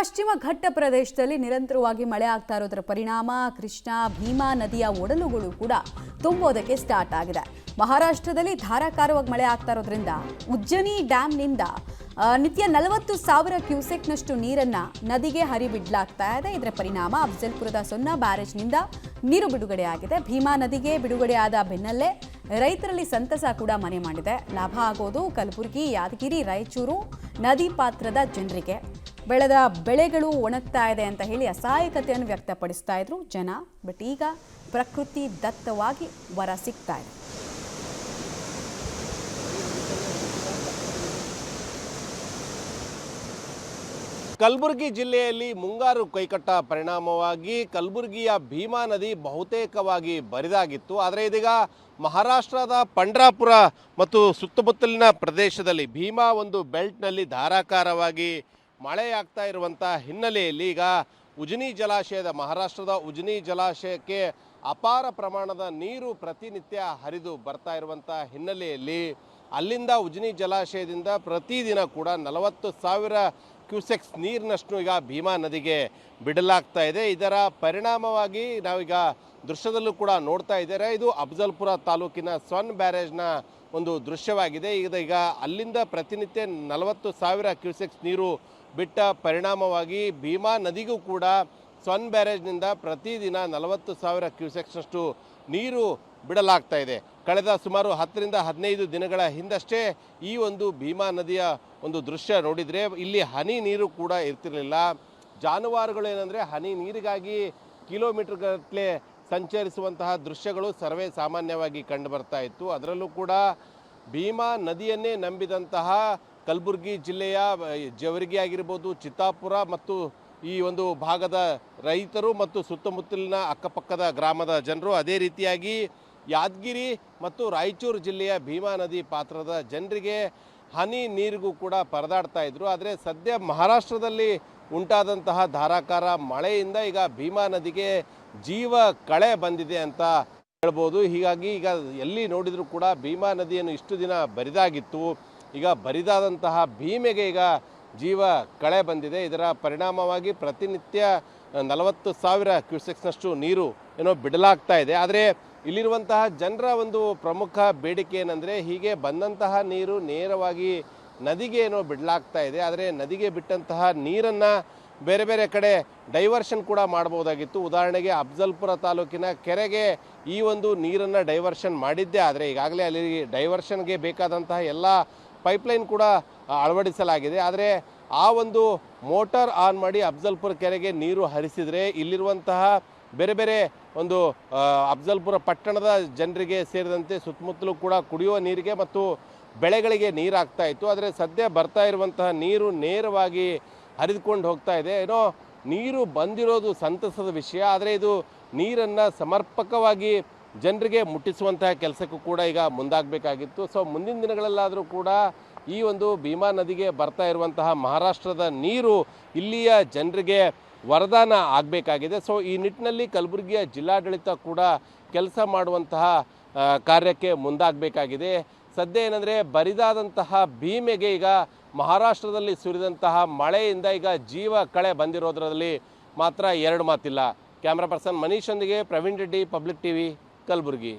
ಪಶ್ಚಿಮ ಘಟ್ಟ ಪ್ರದೇಶದಲ್ಲಿ ನಿರಂತರವಾಗಿ ಮಳೆ ಆಗ್ತಾ ಇರೋದರ ಪರಿಣಾಮ ಕೃಷ್ಣಾ ಭೀಮಾ ನದಿಯ ಒಡಲುಗಳು ಕೂಡ ತುಂಬೋದಕ್ಕೆ ಸ್ಟಾರ್ಟ್ ಆಗಿದೆ. ಮಹಾರಾಷ್ಟ್ರದಲ್ಲಿ ಧಾರಾಕಾರವಾಗಿ ಮಳೆ ಆಗ್ತಾ ಇರೋದ್ರಿಂದ ಉಜ್ಜನಿ ಡ್ಯಾಂನಿಂದ ನಿತ್ಯ 40,000 ಕ್ಯೂಸೆಕ್ನಷ್ಟು ನೀರನ್ನ ನದಿಗೆ ಹರಿಬಿಡಲಾಗ್ತಾ ಇದೆ. ಇದರ ಪರಿಣಾಮ ಅಫ್ಜಲ್ಪುರದ ಸೊನ್ನ ಬ್ಯಾರೇಜ್ನಿಂದ ನೀರು ಬಿಡುಗಡೆಯಾಗಿದೆ. ಭೀಮಾ ನದಿಗೆ ಬಿಡುಗಡೆಯಾದ ಬೆನ್ನಲ್ಲೇ ರೈತರಲ್ಲಿ ಸಂತಸ ಕೂಡ ಮನೆ ಮಾಡಿದೆ. ಲಾಭ ಆಗೋದು ಕಲಬುರಗಿ, ಯಾದಗಿರಿ, ರಾಯಚೂರು ನದಿ ಪಾತ್ರದ ಜನರಿಗೆ. ಬೆಳೆದ ಬೆಳೆಗಳು ಒಣಗ್ತಾ ಇದೆ ಅಂತ ಹೇಳಿ ಅಸಹಾಯಕತೆಯನ್ನು ವ್ಯಕ್ತಪಡಿಸ್ತಾ ಇದ್ರು ಜನ. ಬಟ್ ಈಗ ಪ್ರಕೃತಿ ದತ್ತವಾಗಿ ವರ ಸಿಗ್ತಾ ಇದೆ. ಕಲಬುರಗಿ ಜಿಲ್ಲೆಯಲ್ಲಿ ಮುಂಗಾರು ಕೈಕಟ್ಟ ಪರಿಣಾಮವಾಗಿ ಕಲಬುರಗಿಯ ಭೀಮಾ ನದಿ ಬಹುತೇಕವಾಗಿ ಬರಿದಾಗಿತ್ತು. ಆದರೆ ಇದೀಗ ಮಹಾರಾಷ್ಟ್ರದ ಪಂಡ್ರಾಪುರ ಮತ್ತು ಸುತ್ತಮುತ್ತಲಿನ ಪ್ರದೇಶದಲ್ಲಿ ಭೀಮಾ ಒಂದು ಬೆಲ್ಟ್ನಲ್ಲಿ ಧಾರಾಕಾರವಾಗಿ ಮಳೆಯಾಗ್ತಾ ಇರುವಂಥ ಹಿನ್ನೆಲೆಯಲ್ಲಿ ಈಗ ಉಜ್ನಿ ಜಲಾಶಯದ ಮಹಾರಾಷ್ಟ್ರದ ಉಜ್ನಿ ಜಲಾಶಯಕ್ಕೆ ಅಪಾರ ಪ್ರಮಾಣದ ನೀರು ಪ್ರತಿನಿತ್ಯ ಹರಿದು ಬರ್ತಾ ಇರುವಂಥ ಹಿನ್ನೆಲೆಯಲ್ಲಿ ಅಲ್ಲಿಂದ ಉಜ್ನಿ ಜಲಾಶಯದಿಂದ ಪ್ರತಿದಿನ ಕೂಡ 40,000 ಕ್ಯೂಸೆಕ್ಸ್ ನೀರಿನಷ್ಟು ಈಗ ಭೀಮಾ ನದಿಗೆ ಬಿಡಲಾಗ್ತಾ ಇದೆ. ಇದರ ಪರಿಣಾಮವಾಗಿ ನಾವೀಗ ದೃಶ್ಯದಲ್ಲೂ ಕೂಡ ನೋಡ್ತಾ ಇದ್ದಾರೆ. ಇದು ಅಫ್ಜಲ್ಪುರ ತಾಲೂಕಿನ ಸೊನ್ ಬ್ಯಾರೇಜ್ನ ಒಂದು ದೃಶ್ಯವಾಗಿದೆ. ಈಗ ಅಲ್ಲಿಂದ ಪ್ರತಿನಿತ್ಯ 40,000 ಕ್ಯೂಸೆಕ್ಸ್ ನೀರು ಬಿಟ್ಟ ಪರಿಣಾಮವಾಗಿ ಭೀಮಾ ನದಿಗೂ ಕೂಡ ಸೊನ್ ಬ್ಯಾರೇಜ್ನಿಂದ ಪ್ರತಿದಿನ 40,000 ಕ್ಯೂಸೆಕ್ಸ್ನಷ್ಟು ನೀರು ಬಿಡಲಾಗ್ತಾ ಇದೆ. ಕಳೆದ ಸುಮಾರು 10 ರಿಂದ 15 ದಿನಗಳ ಹಿಂದಷ್ಟೇ ಈ ಒಂದು ಭೀಮಾ ನದಿಯ ಒಂದು ದೃಶ್ಯ ನೋಡಿದರೆ ಇಲ್ಲಿ ಹನಿ ನೀರು ಕೂಡ ಇರ್ತಿರಲಿಲ್ಲ. ಜಾನುವಾರುಗಳು ಏನಂದರೆ ಹನಿ ನೀರಿಗಾಗಿ ಕಿಲೋಮೀಟರ್ ಗಟ್ಟಲೆ ಸಂಚರಿಸುವಂತಹ ದೃಶ್ಯಗಳು ಸರ್ವೇ ಸಾಮಾನ್ಯವಾಗಿ ಕಂಡು ಬರ್ತಾ ಇತ್ತು. ಅದರಲ್ಲೂ ಕೂಡ ಭೀಮಾ ನದಿಯನ್ನೇ ನಂಬಿದಂತಹ ಕಲಬುರಗಿ ಜಿಲ್ಲೆಯ ಜವರ್ಗಿ ಆಗಿರ್ಬೋದು, ಚಿತ್ತಾಪುರ ಮತ್ತು ಈ ಒಂದು ಭಾಗದ ರೈತರು ಮತ್ತು ಸುತ್ತಮುತ್ತಲಿನ ಅಕ್ಕಪಕ್ಕದ ಗ್ರಾಮದ ಜನರು, ಅದೇ ರೀತಿಯಾಗಿ ಯಾದಗಿರಿ ಮತ್ತು ರಾಯಚೂರು ಜಿಲ್ಲೆಯ ಭೀಮಾ ನದಿ ಪಾತ್ರದ ಜನರಿಗೆ ಹನಿ ನೀರಿಗೂ ಕೂಡ ಪರದಾಡ್ತಾ ಇದ್ರು. ಆದರೆ ಸದ್ಯ ಮಹಾರಾಷ್ಟ್ರದಲ್ಲಿ ಉಂಟಾದಂತಹ ಧಾರಾಕಾರ ಮಳೆಯಿಂದ ಈಗ ಭೀಮಾ ನದಿಗೆ ಜೀವ ಕಳೆ ಬಂದಿದೆ ಅಂತ ಹೇಳ್ಬೋದು. ಹೀಗಾಗಿ ಈಗ ಎಲ್ಲಿ ನೋಡಿದರೂ ಕೂಡ ಭೀಮಾ ನದಿಯನ್ನು ಇಷ್ಟು ದಿನ ಬರಿದಾಗಿತ್ತು, ಈಗ ಬರಿದಾದಂತಹ ಭೀಮೆಗೆ ಈಗ ಜೀವ ಕಳೆ ಬಂದಿದೆ. ಇದರ ಪರಿಣಾಮವಾಗಿ ಪ್ರತಿನಿತ್ಯ 40,000 ಕ್ಯೂಸೆಕ್ಸ್ನಷ್ಟು ನೀರು ಏನೋ ಬಿಡಲಾಗ್ತಾ ಇದೆ. ಆದರೆ ಇಲ್ಲಿರುವಂತಹ ಜನರ ಒಂದು ಪ್ರಮುಖ ಬೇಡಿಕೆ ಏನಂದರೆ, ಹೀಗೆ ಬಂದಂತಹ ನೀರು ನೇರವಾಗಿ ನದಿಗೆ ಏನೋ ಬಿಡಲಾಗ್ತಾ ಇದೆ. ಆದರೆ ನದಿಗೆ ಬಿಟ್ಟಂತಹ ನೀರನ್ನು ಬೇರೆ ಬೇರೆ ಕಡೆ ಡೈವರ್ಷನ್ ಕೂಡ ಮಾಡ್ಬೋದಾಗಿತ್ತು. ಉದಾಹರಣೆಗೆ ಅಫ್ಜಲ್ಪುರ ತಾಲೂಕಿನ ಕೆರೆಗೆ ಈ ಒಂದು ನೀರನ್ನು ಡೈವರ್ಷನ್ ಮಾಡಿದ್ದೇ ಆದರೆ ಈಗಾಗಲೇ ಅಲ್ಲಿ ಡೈವರ್ಷನ್ಗೆ ಬೇಕಾದಂತಹ ಎಲ್ಲ ಪೈಪ್ಲೈನ್ ಕೂಡ ಅಳವಡಿಸಲಾಗಿದೆ. ಆದರೆ ಆ ಒಂದು ಮೋಟಾರ್ ಆನ್ ಮಾಡಿ ಅಫ್ಜಲ್ಪುರ ಕೆರೆಗೆ ನೀರು ಹರಿಸಿದರೆ ಇಲ್ಲಿರುವಂತಹ ಬೇರೆ ಬೇರೆ ಒಂದು ಅಫ್ಜಲ್ಪುರ ಪಟ್ಟಣದ ಜನರಿಗೆ ಸೇರಿದಂತೆ ಸುತ್ತಮುತ್ತಲೂ ಕೂಡ ಕುಡಿಯುವ ನೀರಿಗೆ ಮತ್ತು ಬೆಳೆಗಳಿಗೆ ನೀರಾಗ್ತಾ ಇತ್ತು. ಆದರೆ ಸದ್ಯ ಬರ್ತಾ ಇರುವಂತಹ ನೀರು ನೇರವಾಗಿ ಹರಿದುಕೊಂಡು ಹೋಗ್ತಾ ಇದೆ. ಏನೋ ನೀರು ಬಂದಿರೋದು ಸಂತಸದ ವಿಷಯ, ಆದರೆ ಇದು ನೀರನ್ನು ಸಮರ್ಪಕವಾಗಿ ಜನರಿಗೆ ಮುಟ್ಟಿಸುವಂತಹ ಕೆಲಸಕ್ಕೂ ಕೂಡ ಈಗ ಮುಂದಾಗಬೇಕಾಗಿತ್ತು. ಸೊ ಮುಂದಿನ ದಿನಗಳಲ್ಲಾದರೂ ಕೂಡ ಈ ಒಂದು ಭೀಮಾ ನದಿಗೆ ಬರ್ತಾ ಇರುವಂತಹ ಮಹಾರಾಷ್ಟ್ರದ ನೀರು ಇಲ್ಲಿಯ ಜನರಿಗೆ ವರದಾನ ಆಗಬೇಕಾಗಿದೆ. ಸೊ ಈ ನಿಟ್ಟಿನಲ್ಲಿ ಕಲಬುರಗಿಯ ಜಿಲ್ಲಾಡಳಿತ ಕೂಡ ಕೆಲಸ ಮಾಡುವಂತಹ ಕಾರ್ಯಕ್ಕೆ ಮುಂದಾಗಬೇಕಾಗಿದೆ. ಸದ್ಯ ಏನಂದರೆ ಬರಿದಾದಂತಹ ಭೀಮೆಗೆ ಈಗ ಮಹಾರಾಷ್ಟ್ರದಲ್ಲಿ ಸುರಿದಂತಹ ಮಳೆಯಿಂದ ಈಗ ಜೀವ ಕಳೆ ಬಂದಿರೋದ್ರಲ್ಲಿ ಮಾತ್ರ ಎರಡು ಮಾತಿಲ್ಲ. ಕ್ಯಾಮ್ರಾ ಪರ್ಸನ್ ಮನೀಶ್ ಒಂದಿಗೆ ಪ್ರವೀಣ್ ರೆಡ್ಡಿ, ಪಬ್ಲಿಕ್ ಟಿವಿ, ಕಲಬುರಗಿ.